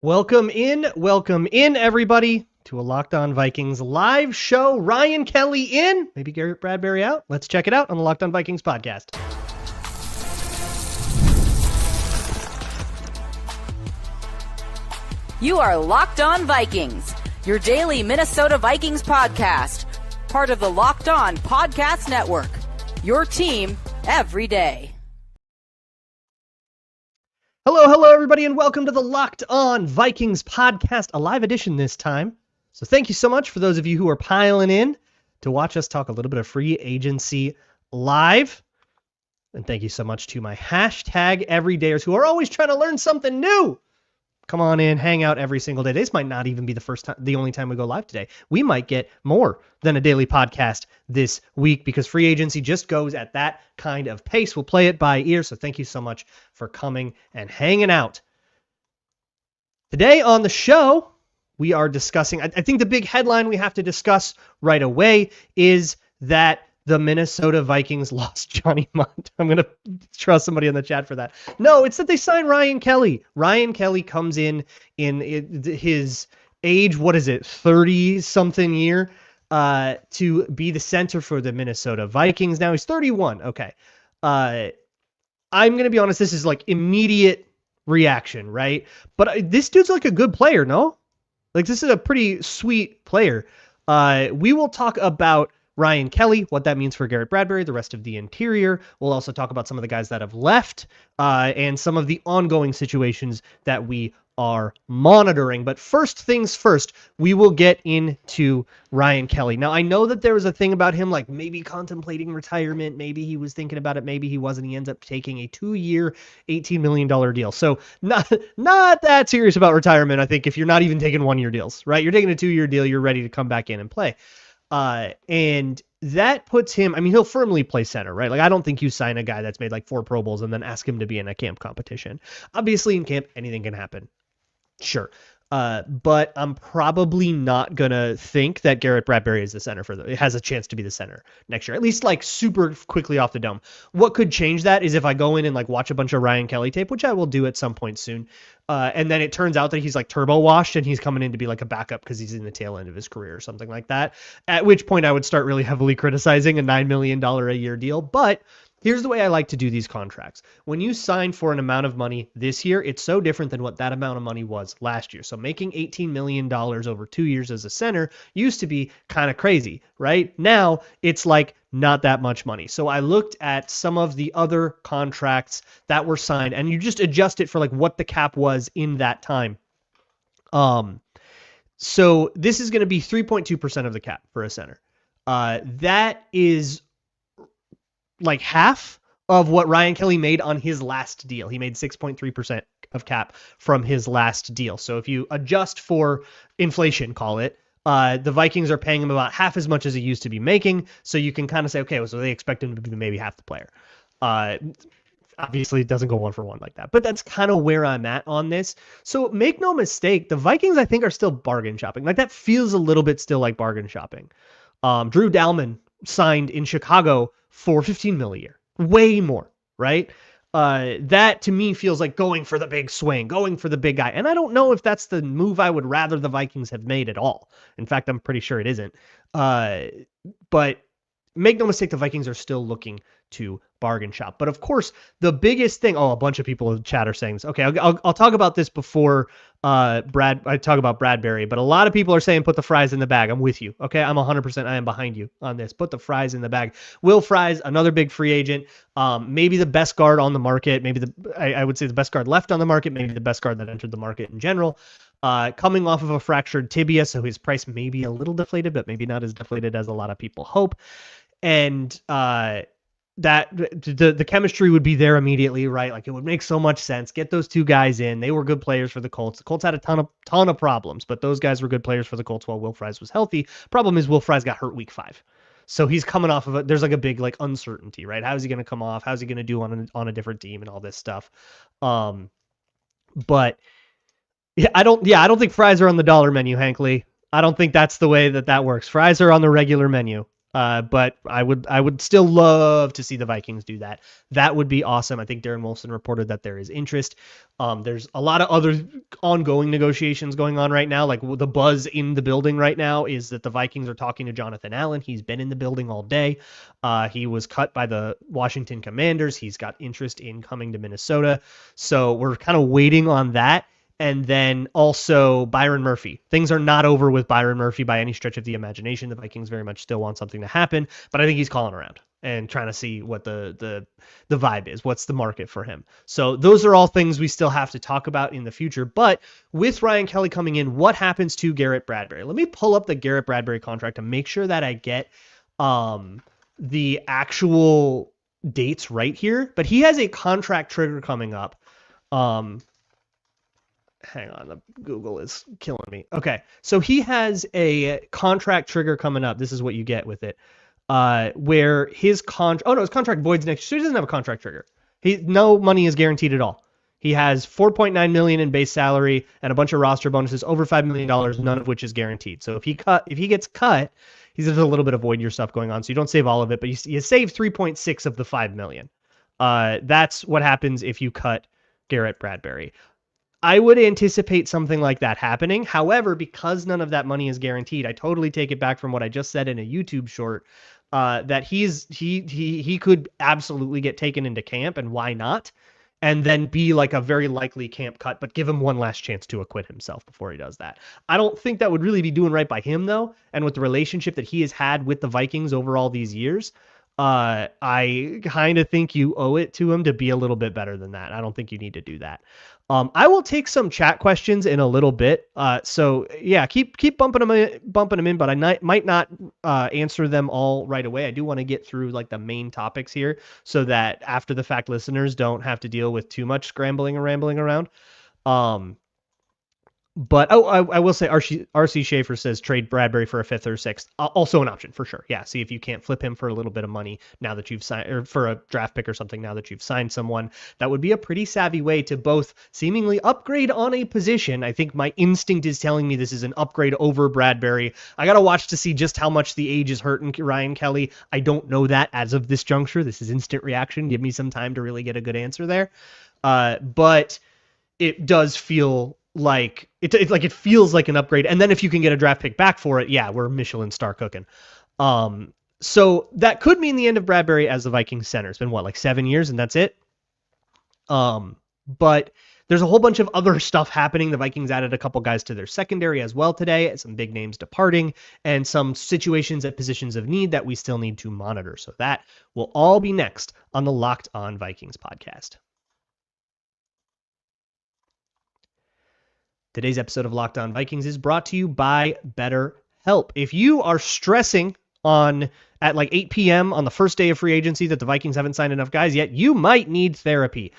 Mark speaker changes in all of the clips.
Speaker 1: Welcome in, everybody, to a Locked On Vikings live show. Ryan Kelly in, maybe Garrett Bradbury out. Let's check it out on the Locked On Vikings podcast.
Speaker 2: You are Locked On Vikings, your daily Minnesota Vikings podcast, part of the Locked On Podcast Network, your team every day.
Speaker 1: Hello, everybody, and welcome to the Locked On Vikings podcast, a live edition this time. So thank you so much for those of you who are piling in to watch us talk a little bit of free agency live. And thank you so much to my hashtag everydayers who are always trying to learn something new. Come on in, hang out every single day. This might not even be the only time we go live today. We might get more than a daily podcast this week because free agency just goes at that kind of pace. We'll play it by ear. So thank you so much for coming and hanging out. Today on the show, we are discussing, I think the big headline we have to discuss right away is that the Minnesota Vikings lost Johnny Munt. I'm going to trust somebody in the chat for that. No, it's that they signed Ryan Kelly. Ryan Kelly comes in his age, 30-something year, to be the center for the Minnesota Vikings. Now he's 31. Okay. I'm going to be honest, this is like immediate reaction, right? But this dude's like a good player, no? Like this is a pretty sweet player. We will talk about Ryan Kelly, what that means for Garrett Bradbury, the rest of the interior. We'll also talk about some of the guys that have left and some of the ongoing situations that we are monitoring. But first things first, we will get into Ryan Kelly. Now, I know that there was a thing about him like maybe contemplating retirement. Maybe he was thinking about it. Maybe he wasn't. He ends up taking a 2-year, $18 million deal. So not that serious about retirement, I think, if you're not even taking 1-year deals, right? You're taking a 2-year deal. You're ready to come back in and play. And that puts him, I mean, he'll firmly play center, right? Like, I don't think you sign a guy that's made like 4 Pro Bowls and then ask him to be in a camp competition. Obviously, in camp, anything can happen. Sure. But I'm probably not going to think that Garrett Bradbury is the center it has a chance to be the center next year, at least like super quickly off the dome. What could change that is if I go in and like watch a bunch of Ryan Kelly tape, which I will do at some point soon. And then it turns out that he's like turbo washed and he's coming in to be like a backup because he's in the tail end of his career or something like that. At which point I would start really heavily criticizing a $9 million a year deal. But here's the way I like to do these contracts. When you sign for an amount of money this year, it's so different than what that amount of money was last year. So making $18 million over 2 years as a center used to be kind of crazy, right? Now it's like not that much money. So I looked at some of the other contracts that were signed and you just adjust it for like what the cap was in that time. So this is going to be 3.2% of the cap for a center. That is like half of what Ryan Kelly made on his last deal. He made 6.3% of cap from his last deal. So if you adjust for inflation, call it, the Vikings are paying him about half as much as he used to be making. So you can kind of say, okay, well, so they expect him to be maybe half the player. Obviously, it doesn't go 1 for 1 like that, but that's kind of where I'm at on this. So make no mistake, the Vikings, I think, are still bargain shopping. Like that feels a little bit still like bargain shopping. Drew Dalman signed in Chicago for $15 million a year, way more, right? That to me feels like going for the big swing, going for the big guy. And I don't know if that's the move I would rather the Vikings have made at all. In fact, I'm pretty sure it isn't. But make no mistake, the Vikings are still looking to bargain shop. But of course, the biggest thing, a bunch of people in chat are saying this. Okay, I'll talk about this before I talk about Bradbury, but a lot of people are saying put the fries in the bag. I'm with you. Okay, I'm 100%. I am behind you on this. Put the fries in the bag. Will Fries, another big free agent, maybe the best guard on the market, maybe I would say the best guard left on the market, maybe the best guard that entered the market in general. Coming off of a fractured tibia, so his price may be a little deflated, but maybe not as deflated as a lot of people hope. And that the chemistry would be there immediately, right? Like it would make so much sense. Get those two guys in. They were good players for the Colts. The Colts had a ton of problems, but those guys were good players for the Colts while Will Fries was healthy. Problem is Will Fries got hurt week 5. So he's coming off of it. There's like a big like uncertainty, right? How is he going to come off? How's he going to do on a different team and all this stuff? But yeah, I don't think fries are on the dollar menu, Hankley. I don't think that's the way that works. Fries are on the regular menu. But I would still love to see the Vikings do that. That would be awesome. I think Darren Wolfson reported that there is interest. There's a lot of other ongoing negotiations going on right now. Like the buzz in the building right now is that the Vikings are talking to Jonathan Allen. He's been in the building all day. He was cut by the Washington Commanders. He's got interest in coming to Minnesota. So we're kind of waiting on that. And then also Byron Murphy. Things are not over with Byron Murphy by any stretch of the imagination. The Vikings very much still want something to happen, but I think he's calling around and trying to see what the vibe is. What's the market for him? So those are all things we still have to talk about in the future. But with Ryan Kelly coming in, what happens to Garrett Bradbury? Let me pull up the Garrett Bradbury contract to make sure that I get the actual dates right here. But he has a contract trigger coming up. Hang on, the Google is killing me. Okay, so he has a contract trigger coming up. This is what you get with it, where his contract voids next year, so he doesn't have a contract trigger. No money is guaranteed at all. He has $4.9 million in base salary and a bunch of roster bonuses, over $5 million, none of which is guaranteed. So if he gets cut, he's a little bit of void year stuff going on. So you don't save all of it, but you save 3.6 of the $5 million. That's what happens if you cut Garrett Bradbury. I would anticipate something like that happening. However, because none of that money is guaranteed, I totally take it back from what I just said in a YouTube short, that he could absolutely get taken into camp, and why not? And then be like a very likely camp cut, but give him one last chance to acquit himself before he does that. I don't think that would really be doing right by him, though. And with the relationship that he has had with the Vikings over all these years, I kind of think you owe it to him to be a little bit better than that. I don't think you need to do that. I will take some chat questions in a little bit. So yeah, keep bumping them in, but I might not answer them all right away. I do want to get through like the main topics here so that after the fact listeners don't have to deal with too much scrambling and rambling around. But I will say RC Schaefer says trade Bradbury for a 5th or 6th. Also an option for sure. Yeah. See if you can't flip him for a little bit of money now that you've signed, or for a draft pick or something now that you've signed someone. That would be a pretty savvy way to both seemingly upgrade on a position. I think my instinct is telling me this is an upgrade over Bradbury. I got to watch to see just how much the age is hurting Ryan Kelly. I don't know that as of this juncture. This is instant reaction. Give me some time to really get a good answer there. But it does feel like it feels like an upgrade. And then if you can get a draft pick back for it, yeah, we're Michelin star cooking. So that could mean the end of Bradbury as the Vikings center. It's been like 7 years and that's it. But there's a whole bunch of other stuff happening. The Vikings added a couple guys to their secondary as well today, some big names departing, and some situations at positions of need that we still need to monitor. So that will all be next on the Locked On Vikings podcast. Today's episode of Locked On Vikings is brought to you by Betterhelp. If you are stressing at like 8 p.m. on the first day of free agency that the Vikings haven't signed enough guys yet, you might need therapy.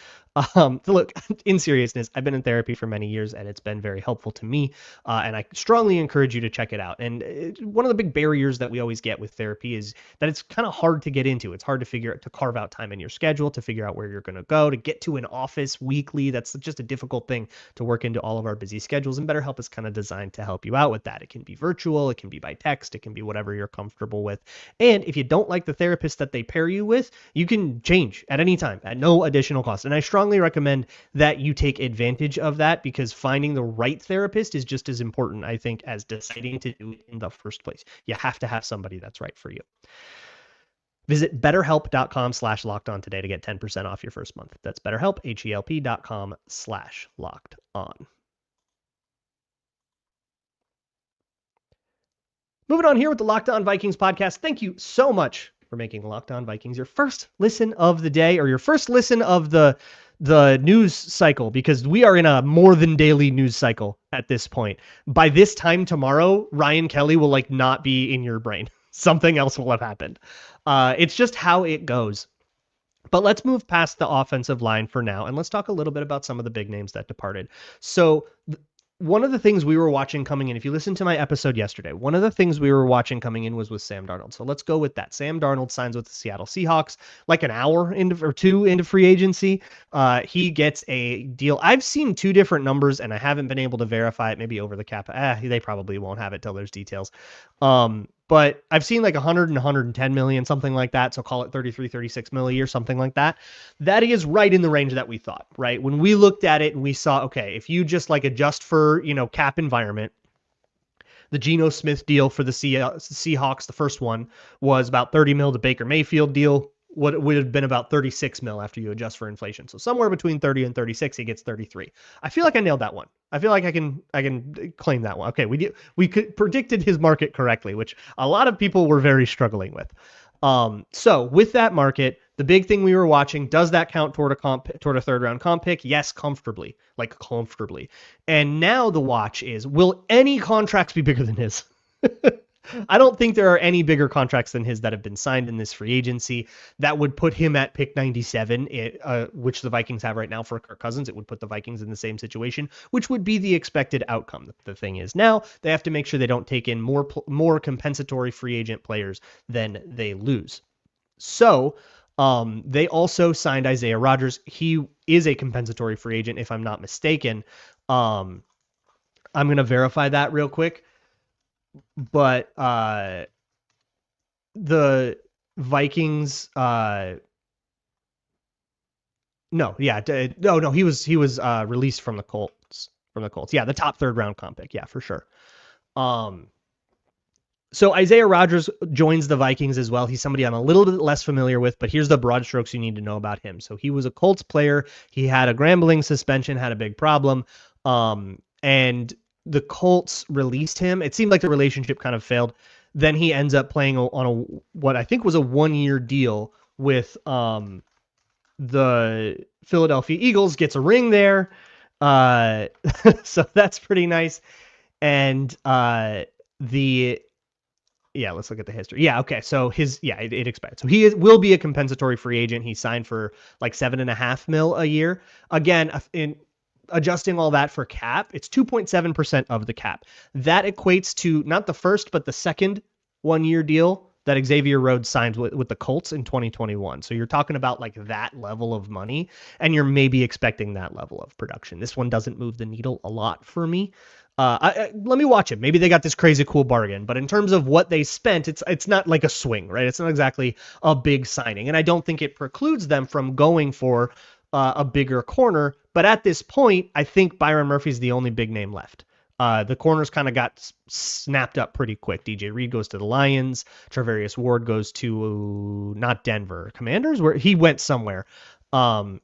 Speaker 1: Look, in seriousness, I've been in therapy for many years and it's been very helpful to me. And I strongly encourage you to check it out. And one of the big barriers that we always get with therapy is that it's kind of hard to get into. It's hard to carve out time in your schedule, to figure out where you're going to go, to get to an office weekly. That's just a difficult thing to work into all of our busy schedules. And BetterHelp is kind of designed to help you out with that. It can be virtual, it can be by text, it can be whatever you're comfortable with. And if you don't like the therapist that they pair you with, you can change at any time at no additional cost. And I strongly recommend that you take advantage of that, because finding the right therapist is just as important, I think, as deciding to do it in the first place. You have to have somebody that's right for you. Visit betterhelp.com/lockedon today to get 10% off your first month. That's BetterHelp, HELP.com/lockedon. Moving on here with the Locked On Vikings podcast. Thank you so much for making Locked On Vikings your first listen of the day, or your first listen of the news cycle, because we are in a more than daily news cycle at this point. By this time tomorrow, Ryan Kelly will not be in your brain. Something else will have happened. It's just how it goes. But let's move past the offensive line for now, and let's talk a little bit about some of the big names that departed. So one of the things we were watching coming in, if you listened to my episode yesterday, one of the things we were watching coming in was with Sam Darnold. So let's go with that. Sam Darnold signs with the Seattle Seahawks like an hour or two into free agency. He gets a deal. I've seen two different numbers and I haven't been able to verify it. Maybe over the cap. They probably won't have it till there's details. but I've seen like 100 and 110 million, something like that. So call it 33, 36 mil a year, something like that. That is right in the range that we thought, right? When we looked at it and we saw, okay, if you just like adjust for, cap environment, the Geno Smith deal for the Seahawks, the first one, was about 30 mil. The Baker Mayfield deal would have been about 36 mil after you adjust for inflation. So somewhere between 30 and 36, he gets 33. I feel like I nailed that one. I feel like I can claim that one. Okay, we predicted his market correctly, which a lot of people were very struggling with. So with that market, the big thing we were watching, does that count toward a third round comp pick? Yes, comfortably. And now the watch is, will any contracts be bigger than his? I don't think there are any bigger contracts than his that have been signed in this free agency that would put him at pick 97, which the Vikings have right now for Kirk Cousins. It would put the Vikings in the same situation, which would be the expected outcome. The thing is, now they have to make sure they don't take in more compensatory free agent players than they lose. So they also signed Isaiah Rodgers. He is a compensatory free agent, if I'm not mistaken. I'm going to verify that real quick. But the Vikings, no, he was released from the Colts. Yeah, the top third round comp pick. Yeah, for sure. So Isaiah Rodgers joins the Vikings as well. He's somebody I'm a little bit less familiar with, but here's the broad strokes you need to know about him. So he was a Colts player. He had a gambling suspension, had a big problem, and the Colts released him. It seemed like the relationship kind of failed. Then he ends up playing on what I think was a 1-year deal with the Philadelphia Eagles, gets a ring there. So that's pretty nice. And let's look at the history. Yeah, okay. So it expired. So he will be a compensatory free agent. He signed for like $7.5 million a year. Again, in adjusting all that for cap, it's 2.7% of the cap. That equates to not the first, but the second 1-year deal that Xavier Rhodes signed with the Colts in 2021. So you're talking about like that level of money, and you're maybe expecting that level of production. This one doesn't move the needle a lot for me. Let me watch it. Maybe they got this crazy cool bargain, but in terms of what they spent, it's not like a swing, right? It's not exactly a big signing, and I don't think it precludes them from going for a bigger corner. But at this point, I think Byron Murphy's the only big name left. The corners kind of got snapped up pretty quick. DJ Reed goes to the Lions. Travarius Ward goes to not Denver Commanders, where he went somewhere. But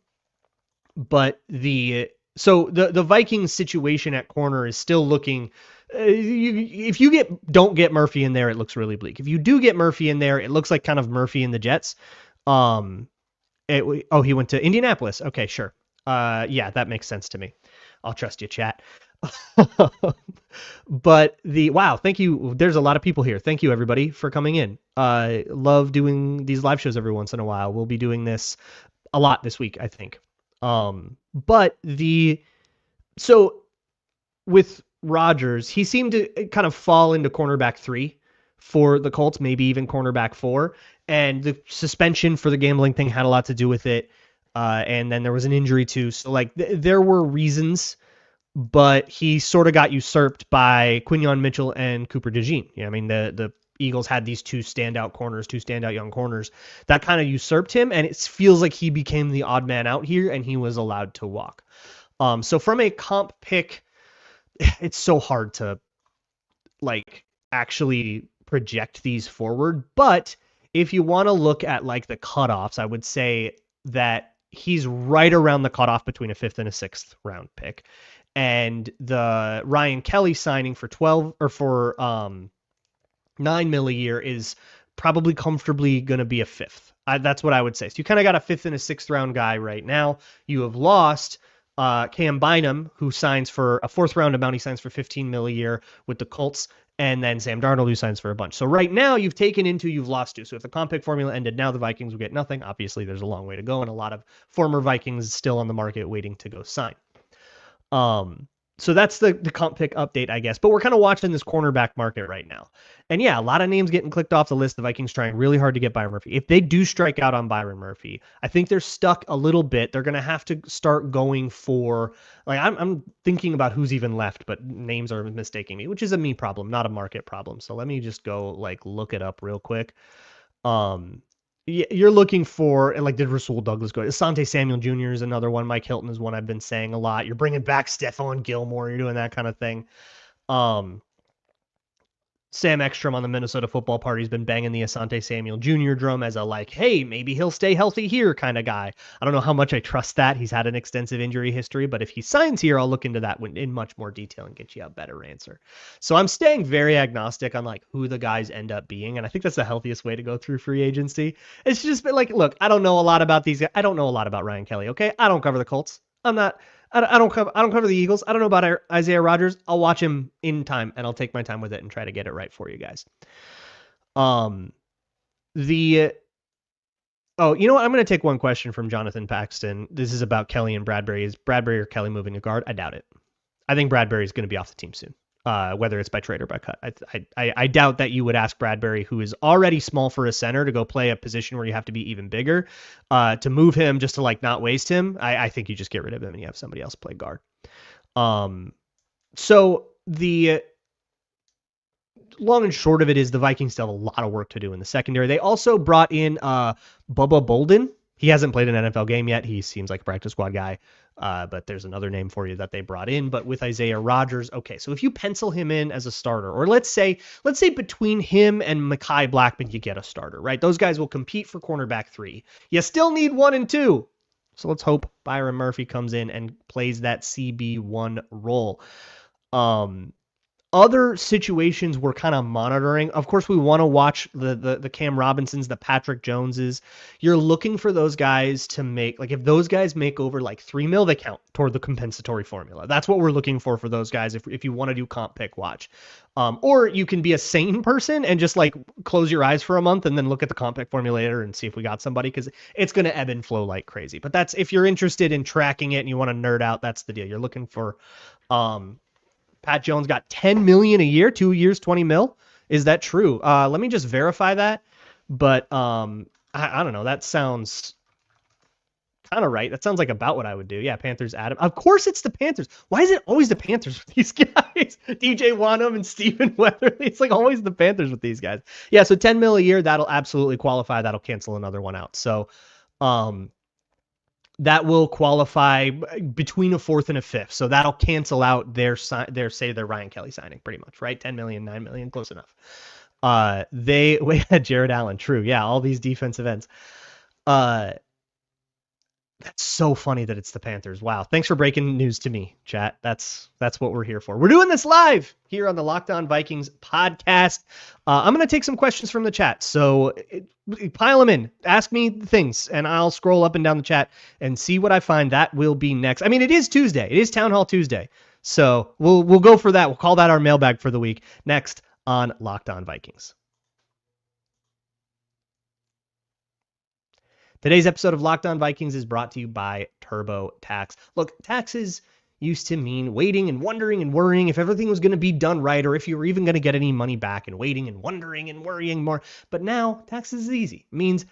Speaker 1: the Vikings situation at corner is still looking. If you don't get Murphy in there, it looks really bleak. If you do get Murphy in there, it looks like kind of Murphy and the Jets. He went to Indianapolis. Okay, sure. Yeah, that makes sense to me. I'll trust you, chat. But thank you. There's a lot of people here. Thank you, everybody, for coming in. Love doing these live shows every once in a while. We'll be doing this a lot this week, I think. But with Rodgers, he seemed to kind of fall into cornerback 3 for the Colts, maybe even cornerback 4. And the suspension for the gambling thing had a lot to do with it. And then there was an injury too. So like there were reasons, but he sort of got usurped by Quinyon Mitchell and Cooper DeJean. Yeah, I mean, the Eagles had these two standout young corners that kind of usurped him. And it feels like he became the odd man out here and he was allowed to walk. So from a comp pick, it's so hard to like actually project these forward. But if you want to look at like the cutoffs, I would say that he's right around the cutoff between a 5th and a 6th round pick. And the Ryan Kelly signing for 9 mil a year is probably comfortably going to be a 5th. That's what I would say. So you kind of got a 5th and a 6th round guy right now. You have lost Cam Bynum, who signs for a 4th round amount. He signs for 15 mil a year with the Colts. And then Sam Darnold, who signs for a bunch. So right now you've taken into, you've lost to. So if the comp pick formula ended now, the Vikings would get nothing. Obviously, there's a long way to go, and a lot of former Vikings still on the market waiting to go sign. So that's the comp pick update, I guess. But we're kind of watching this cornerback market right now. And yeah, a lot of names getting clicked off the list. The Vikings trying really hard to get Byron Murphy. If they do strike out on Byron Murphy, I think they're stuck a little bit. They're going to have to start going for, like, I'm thinking about who's even left, but names are mistaking me, which is a me problem, not a market problem. So let me just go like look it up real quick. You're looking for, and like, did Rasul Douglas go? Asante Samuel Jr. is another one. Mike Hilton is one I've been saying a lot. You're bringing back Stephon Gilmore. You're doing that kind of thing. Sam Ekstrom on the Minnesota Football Party has been banging the Asante Samuel Jr. drum as a like, hey, maybe he'll stay healthy here kind of guy. I don't know how much I trust that. He's had an extensive injury history, but if he signs here, I'll look into that in much more detail and get you a better answer. So I'm staying very agnostic on like who the guys end up being, and I think that's the healthiest way to go through free agency. It's just been like, look, I don't know a lot about these guys. I don't know a lot about Ryan Kelly. Okay, I don't cover the Colts. I don't cover the Eagles. I don't know about Isaiah Rodgers. I'll watch him in time, and I'll take my time with it and try to get it right for you guys. You know what? I'm going to take one question from Jonathan Paxton. This is about Kelly and Bradbury. Is Bradbury or Kelly moving to guard? I doubt it. I think Bradbury is going to be off the team soon, whether it's by trade or by cut. I doubt that you would ask Bradbury, who is already small for a center, to go play a position where you have to be even bigger, to move him just to like not waste him. I think you just get rid of him and you have somebody else play guard. So the long and short of it is the Vikings still have a lot of work to do in the secondary. They also brought in Bubba Bolden. He hasn't played an NFL game yet. He seems like a practice squad guy, but there's another name for you that they brought in. But with Isaiah Rodgers, okay, so if you pencil him in as a starter, or let's say between him and Mekhi Blackman, you get a starter, right? Those guys will compete for cornerback 3. You still need 1 and 2. So let's hope Byron Murphy comes in and plays that CB1 role. Other situations we're kind of monitoring. Of course, we want to watch the Cam Robinsons, the Patrick Joneses. You're looking for those guys to make, like, if those guys make over like $3 million, they count toward the compensatory formula. That's what we're looking for those guys if you want to do comp pick watch. Or you can be a sane person and just like close your eyes for a month and then look at the comp pick formulator and see if we got somebody, because it's going to ebb and flow like crazy. But that's, if you're interested in tracking it and you want to nerd out, that's the deal. You're looking for Pat Jones got $10 million a year, 2 years, $20 million. Is that true? Let me just verify that. But I don't know. That sounds kind of right. That sounds like about what I would do. Yeah, Panthers, Adam. Of course it's the Panthers. Why is it always the Panthers with these guys? DJ Wanham and Stephen Weatherly. It's like always the Panthers with these guys. Yeah, so $10 million a year, that'll absolutely qualify. That'll cancel another one out. So that will qualify between a 4th and a 5th. So that'll cancel out their Ryan Kelly signing pretty much, right? 10 million, 9 million, close enough. We had Jared Allen. True. Yeah. All these defensive ends. That's so funny that it's the Panthers. Wow. Thanks for breaking news to me, chat. That's what we're here for. We're doing this live here on the Locked On Vikings podcast. I'm going to take some questions from the chat. So pile them in. Ask me things, and I'll scroll up and down the chat and see what I find. That will be next. I mean, it is Tuesday. It is Town Hall Tuesday. So we'll go for that. We'll call that our mailbag for the week. Next on Locked On Vikings. Today's episode of Locked On Vikings is brought to you by TurboTax. Look, taxes used to mean waiting and wondering and worrying if everything was going to be done right, or if you were even going to get any money back, and waiting and wondering and worrying more. But now taxes is easy. It means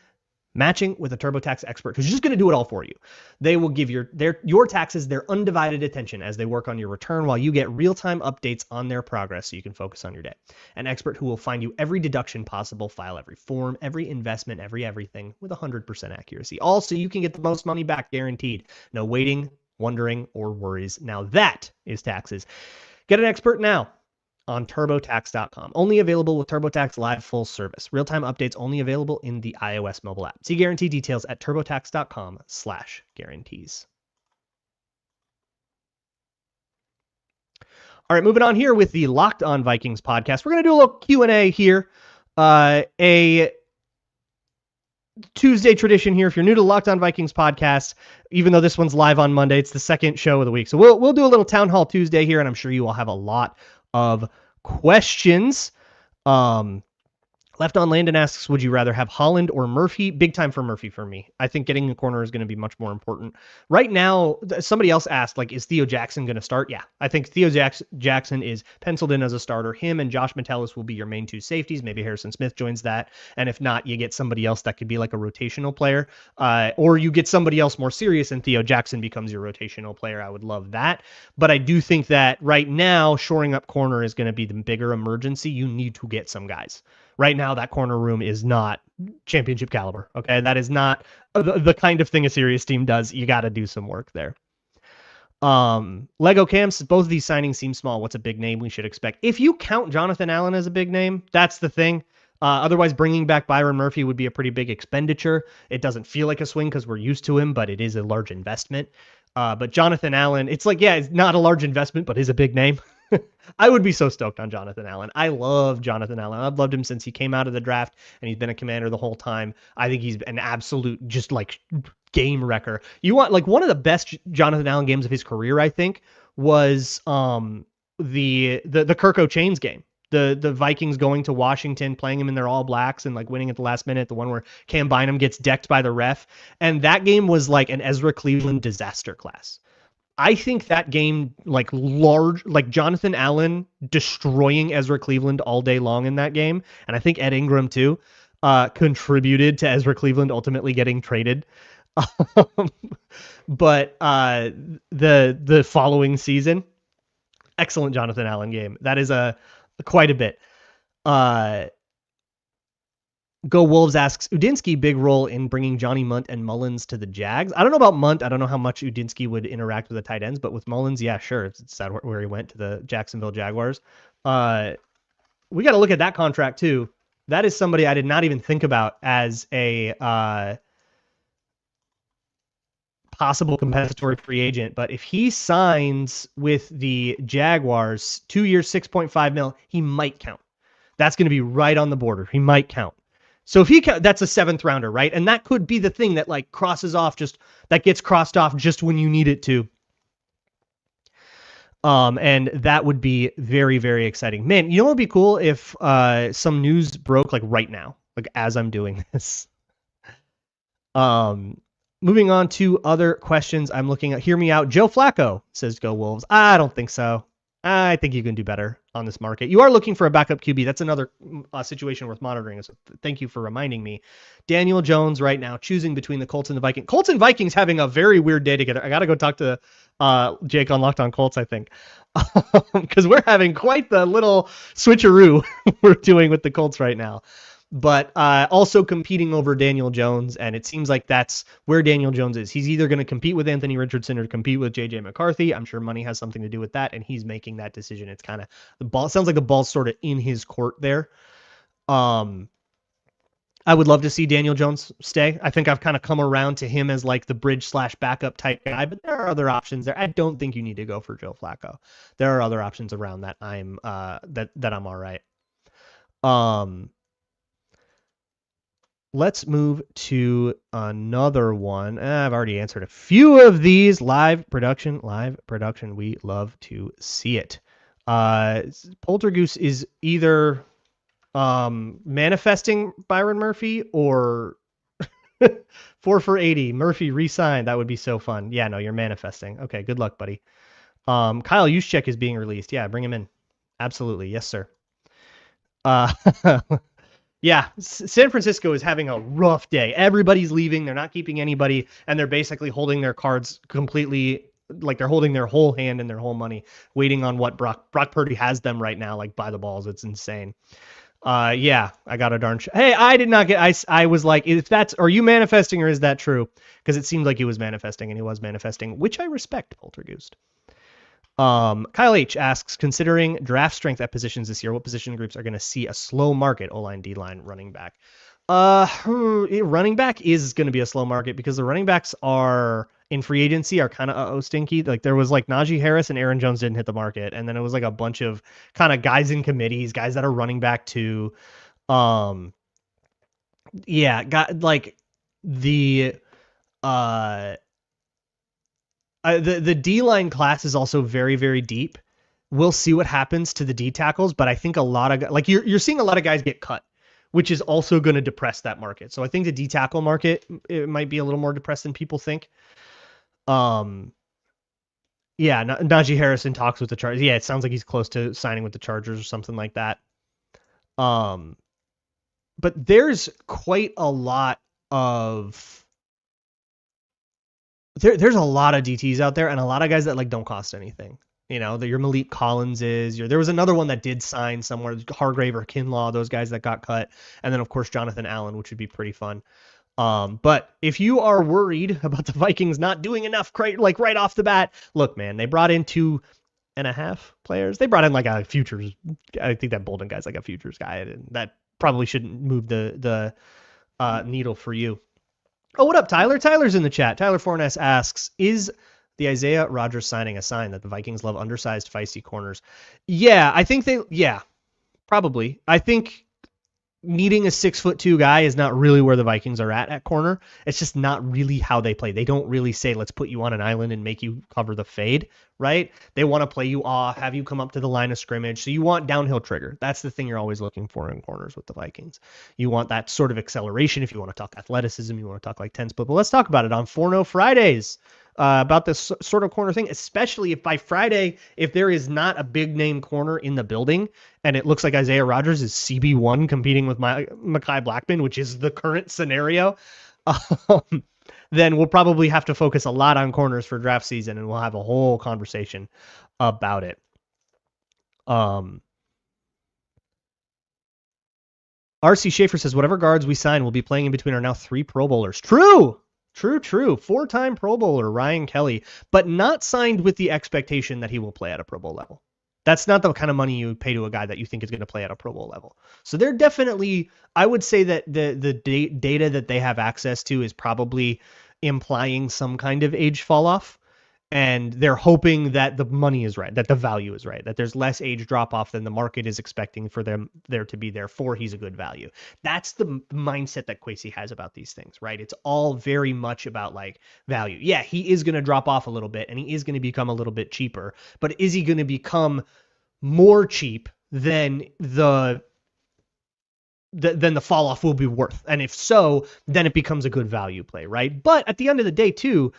Speaker 1: matching with a TurboTax expert who's just going to do it all for you. They will give your taxes their undivided attention as they work on your return, while you get real-time updates on their progress so you can focus on your day. An expert who will find you every deduction possible, file every form, every investment, everything with 100% accuracy. Also, you can get the most money back guaranteed. No waiting, wondering, or worries. Now that is taxes. Get an expert now on TurboTax.com. Only available with TurboTax Live full service. Real-time updates only available in the iOS mobile app. See guarantee details at TurboTax.com/guarantees. All right, moving on here with the Locked On Vikings podcast. We're going to do a little Q&A here. A Tuesday tradition here. If you're new to the Locked On Vikings podcast, even though this one's live on Monday, it's the second show of the week. So we'll do a little Town Hall Tuesday here, and I'm sure you will have a lot of questions. Left on Landon asks, would you rather have Holland or Murphy? Big time for Murphy for me. I think getting a corner is going to be much more important. Right now, somebody else asked, like, is Theo Jackson going to start? Yeah, I think Theo Jackson is penciled in as a starter. Him and Josh Metellus will be your main two safeties. Maybe Harrison Smith joins that. And if not, you get somebody else that could be like a rotational player. Or you get somebody else more serious and Theo Jackson becomes your rotational player. I would love that. But I do think that right now, shoring up corner is going to be the bigger emergency. You need to get some guys. Right now, that corner room is not championship caliber. Okay, that is not the kind of thing a serious team does. You got to do some work there. Lego Camps, both of these signings seem small. What's a big name we should expect? If you count Jonathan Allen as a big name, that's the thing. Otherwise, bringing back Byron Murphy would be a pretty big expenditure. It doesn't feel like a swing because we're used to him, but it is a large investment. But Jonathan Allen, it's like, yeah, it's not a large investment, but is a big name. I would be so stoked on Jonathan Allen. I love Jonathan Allen. I've loved him since he came out of the draft, and he's been a Commander the whole time. I think he's an absolute just like game wrecker. You want like one of the best Jonathan Allen games of his career, I think, was the Kirko Chains game. The Vikings going to Washington, playing him in their all blacks and like winning at the last minute, the one where Cam Bynum gets decked by the ref. And that game was like an Ezra Cleveland disaster class. I think that game, like Jonathan Allen destroying Ezra Cleveland all day long in that game, and I think Ed Ingram too, contributed to Ezra Cleveland ultimately getting traded. But the following season, excellent Jonathan Allen game. That is quite a bit. Go Wolves asks, Udinsky big role in bringing Johnny Munt and Mullins to the Jags? I don't know about Munt. I don't know how much Udinsky would interact with the tight ends, but with Mullins, yeah, sure. It's sad where he went to the Jacksonville Jaguars. We got to look at that contract too. That is somebody I did not even think about as a possible compensatory free agent. But if he signs with the Jaguars, 2 years, $6.5 million, he might count. That's going to be right on the border. He might count. So if that's a 7th rounder, right? And that could be the thing that like that gets crossed off just when you need it to. And that would be very, very exciting. Man, you know what would be cool if some news broke like right now, like as I'm doing this. Moving on to other questions I'm looking at. Hear me out. Joe Flacco says, Go Wolves. I don't think so. I think you can do better on this market. You are looking for a backup QB. That's another situation worth monitoring. So thank you for reminding me. Daniel Jones right now choosing between the Colts and the Vikings. Colts and Vikings having a very weird day together. I got to go talk to Jake on Locked On Colts, I think, because we're having quite the little switcheroo we're doing with the Colts right now. But also competing over Daniel Jones, and it seems like that's where Daniel Jones is. He's either going to compete with Anthony Richardson or compete with J.J. McCarthy. I'm sure money has something to do with that, and he's making that decision. It's kind of the ball. Sounds like the ball's sort of in his court there. I would love to see Daniel Jones stay. I think I've kind of come around to him as like the bridge/backup type guy, but there are other options there. I don't think you need to go for Joe Flacco. There are other options around that I'm that I'm all right. Let's move to another one. I've already answered a few of these. Live production. We love to see it. Poltergoose is either manifesting Byron Murphy or 4 for 80. Murphy re-signed. That would be so fun. Yeah, no, you're manifesting. Okay, good luck, buddy. Kyle Juszczyk is being released. Yeah, bring him in. Absolutely. Yes, sir. Yeah, San Francisco is having a rough day. Everybody's leaving. They're not keeping anybody, and they're basically holding their cards completely, like they're holding their whole hand and their whole money, waiting on what Brock Purdy has them right now, like by the balls. It's insane. Yeah, I got a darn Hey, I did not get, I was like, are you manifesting or is that true? Because it seemed like he was manifesting, and he was manifesting, which I respect, Poltergeist. Kyle H asks, considering draft strength at positions this year, what position groups are going to see a slow market? O-line, D-line, running back. Running back is going to be a slow market because the running backs are in free agency are kind of stinky. Like there was like Najee Harris and Aaron Jones didn't hit the market. And then it was like a bunch of kind of guys in committees, guys that are running back too. Yeah, got like the D-line class is also very, very deep. We'll see what happens to the D tackles, but I think a lot of like you're seeing a lot of guys get cut, which is also going to depress that market. So I think the D tackle market, it might be a little more depressed than people think. Yeah, Najee Harrison talks with the Chargers. Yeah, it sounds like he's close to signing with the Chargers or something like that. But there's quite a lot of there's a lot of DTs out there and a lot of guys that like don't cost anything. You know, your Malik Collins there was another one that did sign somewhere, Hargrave or Kinlaw, those guys that got cut. And then of course, Jonathan Allen, which would be pretty fun. But if you are worried about the Vikings not doing enough, like right off the bat, look, man, they brought in 2.5 players. They brought in like a futures. I think that Bolden guy's like a futures guy, and that probably shouldn't move the needle for you. Oh, what up, Tyler? Tyler's in the chat. Tyler Fornes asks, is the Isaiah Rodgers signing a sign that the Vikings love undersized, feisty corners? Yeah, I think probably. I think needing a 6'2" guy is not really where the Vikings are at corner. It's just not really how they play. They don't really say, let's put you on an island and make you cover the fade, right? They want to play you off, have you come up to the line of scrimmage. So you want downhill trigger. That's the thing you're always looking for in corners with the Vikings. You want that sort of acceleration. If you want to talk athleticism, you want to talk like 10 split. But let's talk about it on 4-0 Fridays. About this sort of corner thing, especially if by Friday, if there is not a big name corner in the building and it looks like Isaiah Rodgers is CB1 competing with Mekhi Blackmon, which is the current scenario, then we'll probably have to focus a lot on corners for draft season and we'll have a whole conversation about it. RC Schaefer says, whatever guards we sign will be playing in between our now 3 Pro Bowlers. True. 4-time Pro Bowler Ryan Kelly, but not signed with the expectation that he will play at a Pro Bowl level. That's not the kind of money you pay to a guy that you think is going to play at a Pro Bowl level. So they're definitely, I would say that the data that they have access to is probably implying some kind of age fall off. And they're hoping that the money is right, that the value is right, that there's less age drop off than the market is expecting for them there to be. Therefore, he's a good value. That's the mindset that Kwesi has about these things, right? It's all very much about like value. Yeah, he is going to drop off a little bit and he is going to become a little bit cheaper, but is he going to become more cheap than the fall off will be worth? And if so, then it becomes a good value play, right? But at the end of the day, too,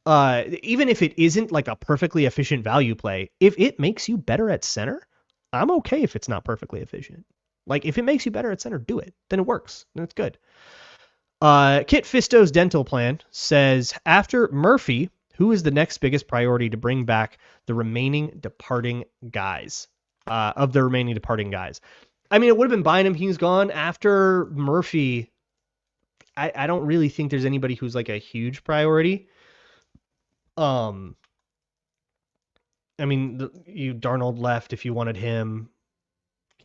Speaker 1: even if it isn't like a perfectly efficient value play, if it makes you better at center, I'm okay if it's not perfectly efficient. Like if it makes you better at center, do it. Then it works. Then it's good. Kit Fisto's dental plan says, after Murphy, who is the next biggest priority to bring back the remaining departing guys? I mean, it would have been Bynum. He's gone. After Murphy, I don't really think there's anybody who's like a huge priority. Darnold left if you wanted him.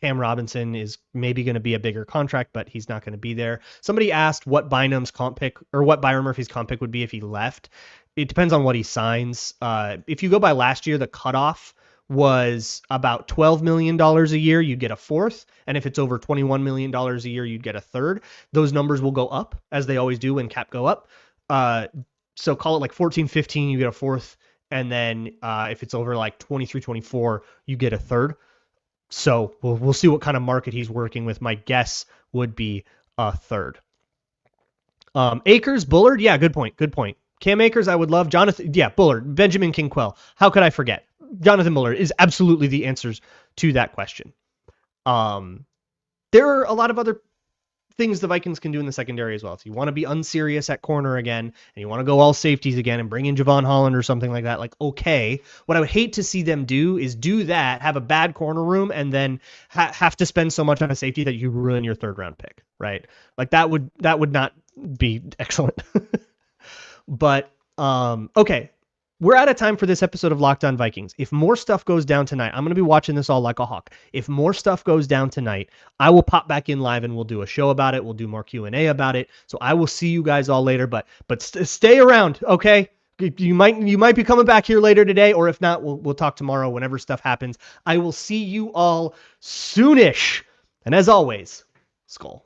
Speaker 1: Cam Robinson is maybe going to be a bigger contract, but he's not going to be there. Somebody asked what Bynum's comp pick or what Byron Murphy's comp pick would be if he left. It depends on what he signs. If you go by last year, the cutoff was about $12 million a year, you'd get a fourth. And if it's over $21 million a year, you'd get a third. Those numbers will go up as they always do when cap go up. So call it like 14, 15, you get a fourth. And then if it's over like 23, 24, you get a third. So we'll see what kind of market he's working with. My guess would be a third. Akers, Bullard. Yeah, good point. Cam Akers, I would love. Jonathan, yeah, Bullard, Benjamin King-Quell. How could I forget? Jonathan Bullard is absolutely the answers to that question. There are a lot of other things the Vikings can do in the secondary as well. So you want to be unserious at corner again, and you want to go all safeties again and bring in Javon Holland or something like that. Like, okay. What I would hate to see them do is do that, have a bad corner room, and then have to spend so much on a safety that you ruin your 3rd round pick, right? Like that would not be excellent. But, okay. We're out of time for this episode of Locked On Vikings. If more stuff goes down tonight, I'm going to be watching this all like a hawk. If more stuff goes down tonight, I will pop back in live and we'll do a show about it. We'll do more Q&A about it. So I will see you guys all later, but stay around, okay? You might be coming back here later today, or if not, we'll talk tomorrow whenever stuff happens. I will see you all soonish. And as always, Skull.